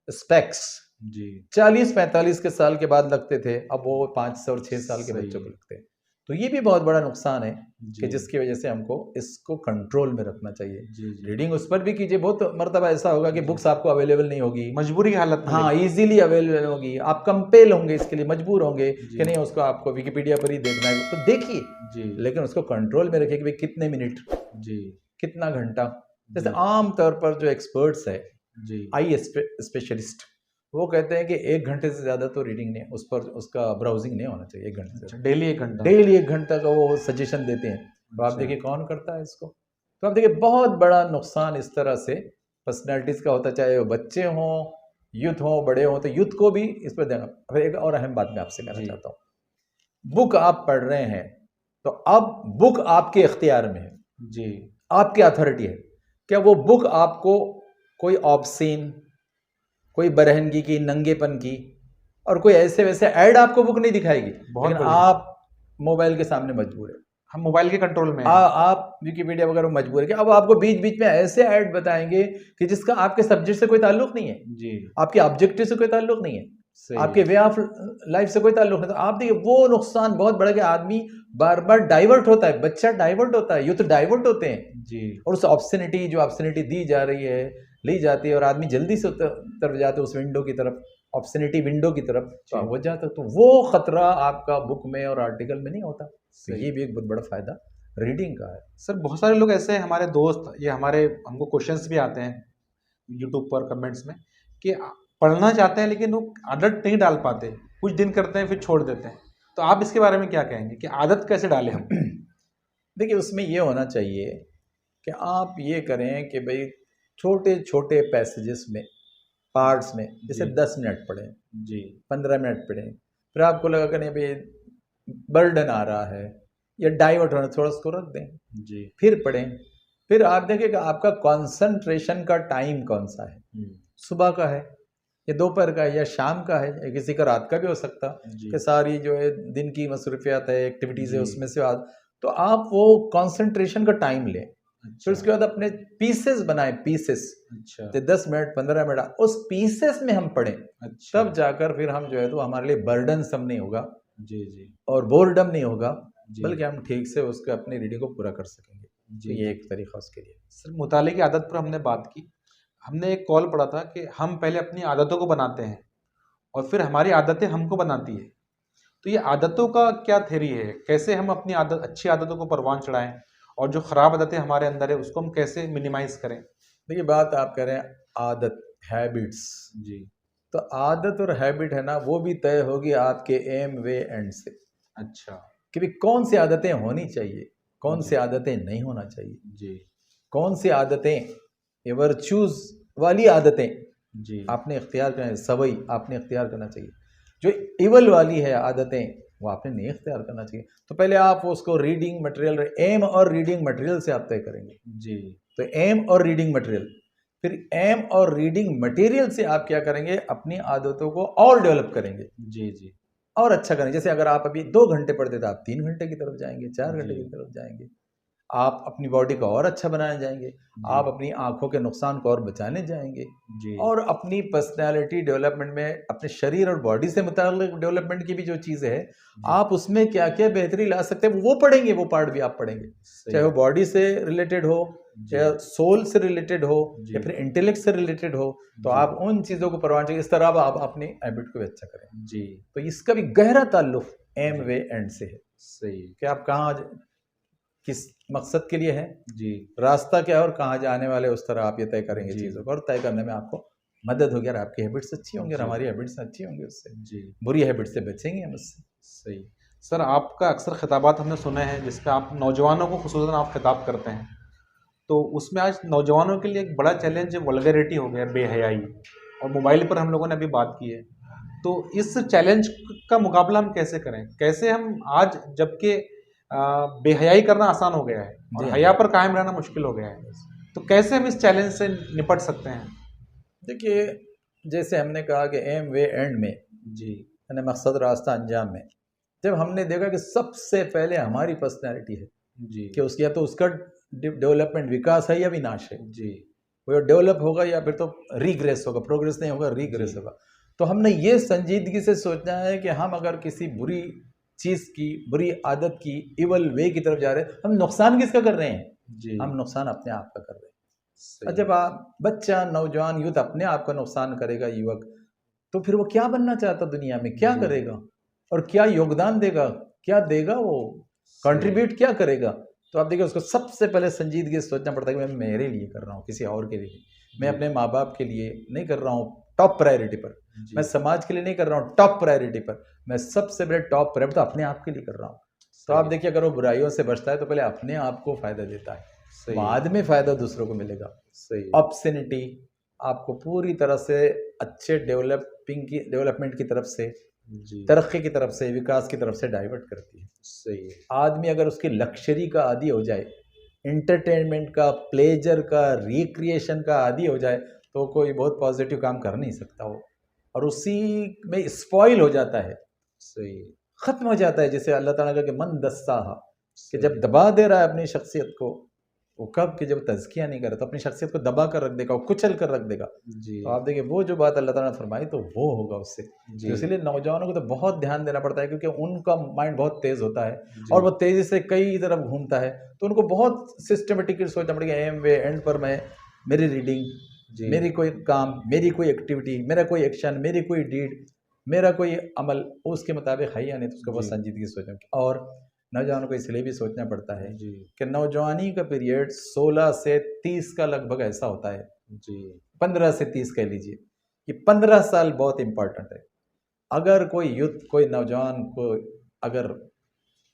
स्पेक्स
जी
40-45 के साल के बाद लगते थे, अब वो 5 से और 6 साल के
सही
बच्चों को
है।
लगते हैं। तो ये भी बहुत बड़ा नुकसान है कि
जी
जिसकी वजह से हमको इसको कंट्रोल में रखना चाहिए।
जी जी
रीडिंग उस पर भी कीजिए, बहुत मर्तबा ऐसा होगा कि बुक्स आपको अवेलेबल नहीं होगी,
मजबूरी की हालत में
हाँ इजीली अवेलेबल होगी, आप कंपेल होंगे इसके लिए, मजबूर होंगे
जी।
कि नहीं उसको आपको विकिपीडिया पर ही देखना है, तो देखिए,
जी
लेकिन उसको कंट्रोल में रखिए कि भाई कितने मिनट,
जी
कितना घंटा। जैसे
जी
आम तौर पर जो एक्सपर्ट्स है,
जी
आई स्पेशलिस्ट, वो कहते हैं कि 1 घंटे से ज़्यादा तो रीडिंग नहीं, उस पर उसका ब्राउजिंग नहीं होना चाहिए 1 घंटे से।
अच्छा, डेली 1 घंटा।
डेली 1 घंटा का वो सजेशन देते हैं। तो आप
अच्छा।
देखिए कौन करता है इसको। तो आप देखिए बहुत बड़ा नुकसान इस तरह से पर्सनैलिटीज़ का होता है, चाहे वो बच्चे हों, यूथ हों, बड़े हों। तो यूथ को भी इस पर देना। अब एक और अहम बात मैं आपसे कहना
जी।
चाहता हूँ, बुक आप पढ़ रहे हैं तो अब बुक आपके इख्तियार में है,
जी
आपकी अथॉरिटी है। क्या वो बुक आपको कोई ऑब्सीन, कोई बरहनगी की, नंगेपन की और कोई ऐसे वैसे ऐड आपको बुक नहीं दिखाएगी,
बहुत
लेकिन
बढ़िया।
आप मोबाइल के सामने मजबूर है,
हम मोबाइल के कंट्रोल में हैं।
आप विकिपीडिया वगैरह में मजबूर है कि अब आपको बीच बीच में ऐसे ऐड बताएंगे कि जिसका आपके सब्जेक्ट से कोई ताल्लुक नहीं है,
जी
आपके ऑब्जेक्टिव से कोई ताल्लुक नहीं है। आपके वे ऑफ लाइफ से कोई ताल्लुक नहीं। तो आप देखिए वो नुकसान बहुत बड़ा कि आदमी बार बार डाइवर्ट होता है, बच्चा डाइवर्ट होता है, यूथ डाइवर्ट होते हैं
जी
और उस ऑब्स्टिनिटी जो ऑब्स्टिनिटी दी जा रही है, ली जाती है और आदमी जल्दी से उतर जाते हैं उस विंडो की तरफ, ऑब्स्टिनिटी विंडो की तरफ, तो
जी।
हो जाता है। तो वो खतरा आपका बुक में और आर्टिकल में नहीं होता। तो ये भी एक बहुत बड़ा फायदा रीडिंग का है।
सर बहुत सारे लोग ऐसे हैं, हमारे दोस्त या हमारे हमको क्वेश्चंस भी आते हैं यूट्यूब पर कमेंट्स में कि पढ़ना चाहते हैं लेकिन वो आदत नहीं डाल पाते, कुछ दिन करते हैं फिर छोड़ देते हैं। तो आप इसके बारे में क्या कहेंगे कि आदत कैसे डालें हम?
देखिए उसमें ये होना चाहिए कि आप ये करें कि भाई छोटे छोटे पैसेजेस में, पार्ट्स में, जैसे
जी।
10 मिनट पढ़ें,
जी
15 मिनट पढ़ें, फिर आपको लगा कि नहीं भाई बर्डन आ रहा है या डाइवर्ट होना, थोड़ा उसको रख दें,
जी।
फिर पढ़ें। फिर आप देखें कि आपका कंसंट्रेशन का टाइम कौन सा है, सुबह का है या दोपहर का है या शाम का है या किसी का रात का भी हो सकता
जी।
कि सारी जो है दिन की मसरूफियात है, एक्टिविटीज़ है,
जी।
उसमें से तो आप वो कंसंट्रेशन का टाइम लें। फिर उसके बाद अपने पीसेस बनाएं, पीसेस,
अच्छा
तो 10 मिनट 15 मिनट उस पीसेस में हम पढ़ें,
अच्छा।
तब जाकर फिर हम जो है तो हमारे लिए बर्डन सम नहीं होगा
जी जी
और बोरडम नहीं होगा,
जी।
बल्कि हम ठीक से उसके अपनी रीडिंग को पूरा कर सकेंगे।
जी
तो ये एक तरीका उसके लिए।
सर मुताले की आदत पर हमने बात की। हमने एक कॉल पढ़ा था कि हम पहले अपनी आदतों को बनाते हैं और फिर हमारी आदतें हमको बनाती है। तो ये आदतों का क्या थ्योरी है, कैसे हम अपनी आदत अच्छी आदतों को परवान चढ़ाएं और जो ख़राब आदतें हमारे अंदर है उसको हम कैसे मिनिमाइज करें?
देखिए बात आप कह रहे हैं आदत, हैबिट्स,
जी
तो आदत और हैबिट है ना, वो भी तय होगी आपके एम वे एंड से
अच्छा।
कि भाई कौन सी आदतें होनी चाहिए, कौन
जी।
सी आदतें नहीं होना चाहिए,
जी
कौन सी आदतें ये वर्चूज वाली आदतें
जी
आपने इख्तियार करना है, सवई आपने इख्तियार करना चाहिए। जो इवल वाली है आदतें वो आपने नहीं इख्तियार करना चाहिए। तो पहले आप उसको रीडिंग मटेरियल, एम और रीडिंग मटेरियल से आप तय करेंगे।
जी
तो एम और रीडिंग मटेरियल, फिर एम और रीडिंग मटेरियल से आप क्या करेंगे, अपनी आदतों को और डेवलप करेंगे
जी जी
और अच्छा करेंगे। जैसे अगर आप अभी 2 घंटे पढ़ते तो आप 3 घंटे की तरफ जाएंगे, 4 घंटे
जी
की तरफ जाएंगे। आप अपनी बॉडी को और अच्छा बनाने जाएंगे, आप अपनी आंखों के नुकसान को और बचाने जाएंगे
जी
और अपनी पर्सनैलिटी डेवलपमेंट में अपने शरीर और बॉडी से मुताल्लिक डेवलपमेंट की भी जो चीज़ें हैं, आप उसमें क्या क्या बेहतरी ला सकते हैं वो पढ़ेंगे, वो पार्ट भी आप पढ़ेंगे, चाहे वो बॉडी से रिलेटेड हो या सोल से रिलेटेड हो या फिर इंटेलेक्ट से रिलेटेड हो। तो आप उन चीज़ों को परवान चाहिए, इस तरह आप अपनी हैबिट को भी अच्छा करें।
जी
तो इसका भी गहरा ताल्लुक एम वे एंड से है
सही
कि आप कहाँ किस मकसद के लिए है,
जी
रास्ता क्या है और कहाँ जाने वाले, उस तरह आप ये तय करेंगे
जी।
चीज़ों को और तय करने में आपको मदद होगी और आपकी हैबिट्स अच्छी होंगी और
जी।
हमारी हैबिट्स अच्छी होंगी, उससे
जी
बुरी हैबिट से बचेंगे हम उससे।
सही। सर आपका अक्सर खिताबात हमने सुने हैं जिस पे आप नौजवानों को खुसूसन आप खिताब करते हैं, तो उसमें आज नौजवानों के लिए एक बड़ा चैलेंज वल्गैरिटी हो गया, बेहयाई, और मोबाइल पर हम लोगों ने अभी बात की है। तो इस चैलेंज का मुकाबला हम कैसे करें, कैसे हम आज जबकि बेहयाई करना आसान हो गया है और
जी हाँ।
हया पर कायम रहना मुश्किल हो गया है, तो कैसे हम इस चैलेंज से निपट सकते हैं?
देखिए जैसे हमने कहा कि एम वे एंड में,
जी
यानी मकसद रास्ता अंजाम में, जब हमने देखा कि सबसे पहले हमारी पर्सनैलिटी है
जी
कि उसकी या तो उसका डेवलपमेंट, विकास है या विनाश है,
जी
वो डेवलप होगा या फिर तो रीग्रेस होगा, प्रोग्रेस नहीं होगा, रीग्रेस
जी।
होगा। तो हमने ये संजीदगी से सोचना है कि हम अगर किसी बुरी चीज़ की, बुरी आदत की, इवल वे की तरफ जा रहे हैं, हम नुकसान किसका कर रहे हैं?
जी
हम नुकसान अपने आप का कर रहे हैं। और
सही।
जब आप बच्चा, नौजवान, यूथ अपने आप का नुकसान करेगा, युवक, तो फिर वो क्या बनना चाहता दुनिया में, क्या
जी।
करेगा और क्या योगदान देगा, क्या देगा वो, कंट्रीब्यूट क्या करेगा? तो आप देखिए उसको सबसे पहले संजीदगी से सोचना पड़ता है कि मैं मेरे लिए कर रहा हूँ, किसी और के लिए नहीं। मैं
जी।
अपने माँ बाप के लिए नहीं कर रहा हूँ टॉप प्रायोरिटी पर,
जी।
मैं समाज के लिए नहीं कर रहा हूँ टॉप प्रायोरिटी पर, मैं सबसे बड़े टॉप प्रायोरिटी तो अपने आप के लिए कर रहा हूँ। तो आप देखिए अगर वो बुराइयों से बचता है तो पहले अपने आप को फायदा देता है,
सही
बाद में फायदा दूसरों को मिलेगा।
सही
ऑब्स्टिनिटी आपको पूरी तरह से अच्छे डेवलपमेंट की तरफ से,
जी
तरक्की की तरफ से, विकास की तरफ से डाइवर्ट करती है।
सही है।
आदमी अगर उसकी लग्जरी का आदी हो जाए, इंटरटेनमेंट का, प्लेजर का, रिक्रिएशन का आदी हो जाए, तो कोई बहुत पॉजिटिव काम कर नहीं सकता वो, और उसी में स्पॉइल हो जाता है,
सही
ख़त्म हो जाता है। जैसे अल्लाह ताला का कि मन दस्साहा, कि
सही।
जब दबा दे रहा है अपनी शख्सियत को, वो कब कि जब तज़किया नहीं करे तो अपनी शख्सियत को दबा कर रख देगा, वो कुचल कर रख देगा।
जी
तो आप देखिए वो जो बात अल्लाह ताला ने फरमाई तो वो होगा उससे।
जी
तो इसलिए नौजवानों को तो बहुत ध्यान देना पड़ता है, क्योंकि उनका माइंड बहुत तेज़ होता है
जी
और वो तेज़ी से कई तरफ घूमता है। तो उनको बहुत सिस्टमेटिकली सोचना पड़ेगा, एम वे एंड पर मैं मेरी रीडिंग,
जी
मेरी कोई काम, मेरी कोई एक्टिविटी, मेरा कोई एक्शन, मेरी कोई डीड, मेरा कोई अमल उसके मुताबिक है या नहीं, तो उसको बहुत
जी
संजीदगी से सोचना। और नौजवानों को इसलिए भी सोचना पड़ता है
जी
कि नौजवानी का पीरियड 16 से 30 का लगभग ऐसा होता है,
जी
15 से 30 कह लीजिए, कि 15 साल बहुत इंपॉर्टेंट है। अगर कोई यूथ, कोई नौजवान को अगर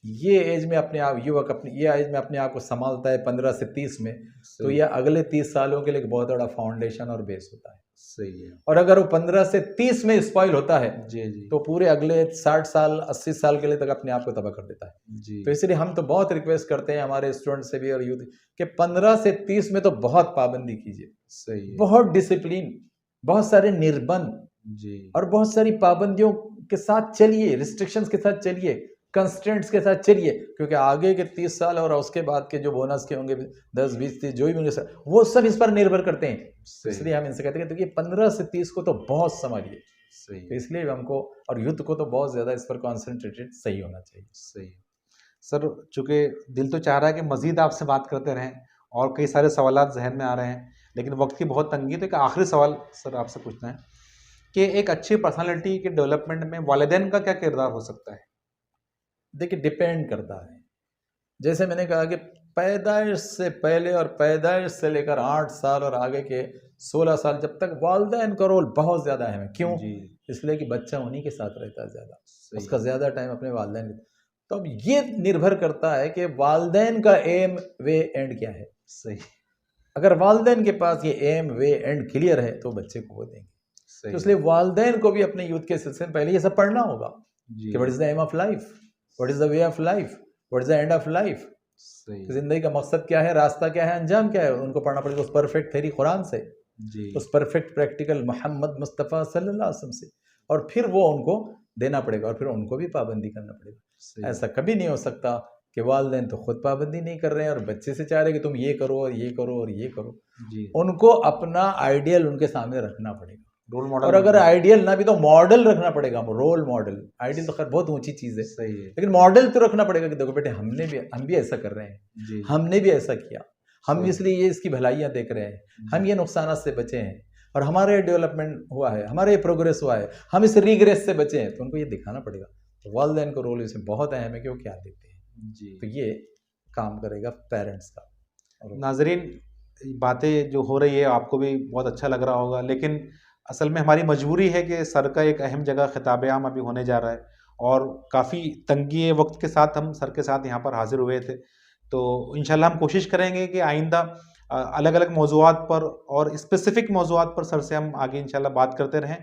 ये एज में अपने आप, युवक अपनी ये एज में अपने आप को संभालता है 15 से 30 में, तो
सही
यह अगले 30 सालों के लिए एक बहुत बड़ा फाउंडेशन और बेस होता है।
सही है।
और अगर वो 15 से 30 में स्पॉइल होता है
जी जी
तो पूरे अगले 60 साल 80 साल के लिए तक अपने आप को तबाह कर देता है।
जी
तो इसलिए हम तो बहुत रिक्वेस्ट करते हैं हमारे स्टूडेंट से भी और यूथ कि 15 से 30 में तो बहुत पाबंदी कीजिए,
सही है।
बहुत डिसिप्लिन, बहुत सारे निर्बंध
जी
और बहुत सारी पाबंदियों के साथ चलिए, रिस्ट्रिक्शंस के साथ चलिए, कंस्ट्रेंट्स के साथ चलिए, क्योंकि आगे के 30 साल और उसके बाद के जो बोनस के होंगे 10 20 30 जो भी होंगे वो सब इस पर निर्भर करते हैं।
सही
इसलिए हम इनसे कहते हैं कि 15 से 30 को तो बहुत संभालिए।
सही
तो इसलिए हमको और युद्ध को तो बहुत ज़्यादा इस पर कॉन्सेंट्रेटेड सही होना चाहिए।
सही। सर चूँकि दिल तो चाह रहा है कि मज़ीद आपसे बात करते रहें और कई सारे सवालात ज़हन में आ रहे हैं, लेकिन वक्त की बहुत तंगी है, तो एक आखिरी सवाल सर आपसे पूछना है कि एक अच्छी पर्सनालिटी के डेवलपमेंट में वालिदैन का क्या किरदार हो सकता है?
देखिए डिपेंड करता है, जैसे मैंने कहा कि पैदाइश से पहले और पैदाइश से लेकर 8 साल और आगे के 16 साल जब तक वालिदैन का रोल बहुत ज़्यादा अहम है। क्यों?
जी
इसलिए कि बच्चा उन्हीं के साथ रहता है ज़्यादा,
सही
उसका ज़्यादा टाइम अपने वालिदैन के। तो अब ये निर्भर करता है कि वालिदैन का एम वे एंड क्या है।
सही
अगर वालिदैन के पास ये एम वे एंड क्लियर है तो बच्चे को वो देंगे।
सही
तो इसलिए वालिदैन को भी अपने यूथ के सिलसिले में पहले ये सब पढ़ना होगा
जी
कि what is the aim of life, what is the way of life, what is the end of life.
सही
ज़िंदगी का मकसद क्या है, रास्ता क्या है, अंजाम क्या है, उनको पढ़ना पड़ेगा उस परफेक्ट थ्योरी कुरान से,
जी
उस परफेक्ट प्रैक्टिकल मोहम्मद मुस्तफ़ा सल्लल्लाहु अलैहि वसल्लम से, और फिर वो उनको देना पड़ेगा और फिर उनको भी पाबंदी करना पड़ेगा।
सही
ऐसा कभी नहीं हो सकता कि वालिदैन तो खुद पाबंदी नहीं कर रहे हैं और बच्चे से चाह रहे हैं कि तुम ये करो और ये करो और ये करो।
जी
उनको अपना आइडियल उनके सामने रखना पड़ेगा,
रोल मॉडल
और अगर आइडियल ना भी तो मॉडल रखना पड़ेगा, रोल मॉडल। आइडियल तो खैर बहुत ऊंची चीज़ है,
सही है
लेकिन मॉडल तो रखना पड़ेगा कि देखो बेटे हम भी ऐसा कर रहे हैं,
जी
हमने भी ऐसा किया, हम
सही।
इसलिए ये इसकी भलाइयाँ देख रहे हैं, हम ये नुकसान से बचे हैं और हमारे डेवलपमेंट हुआ है, हमारे प्रोग्रेस हुआ है, हम इस रिग्रेस से बचे हैं, तो उनको ये दिखाना पड़ेगा। तो वालिदैन का रोल इसमें बहुत अहम है कि वो क्या देते हैं।
जी
तो ये काम करेगा पेरेंट्स का। और
नाजरीन, बातें जो हो रही है आपको भी बहुत अच्छा लग रहा होगा, लेकिन असल में हमारी मजबूरी है कि सर का एक अहम जगह खिताब आम अभी होने जा रहा है और काफ़ी तंगी वक्त के साथ हम सर के साथ यहाँ पर हाजिर हुए थे। तो इंशाल्लाह हम कोशिश करेंगे कि आइंदा अलग अलग मौज़ूआत पर और स्पेसिफ़िक मौज़ूआत पर सर से हम आगे इंशाल्लाह बात करते रहें।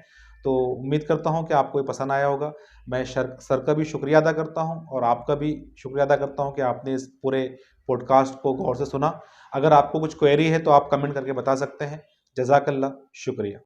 तो उम्मीद करता हूँ कि आपको ये पसंद आया होगा। मैं सर का भी शुक्रिया अदा करता हूँ और आपका भी शुक्रिया अदा करता हूँ कि आपने इस पूरे पॉडकास्ट को गौर से सुना। अगर आपको कुछ क्वेरी है तो आप कमेंट करके बता सकते हैं। जज़ाकल्लाह, शुक्रिया।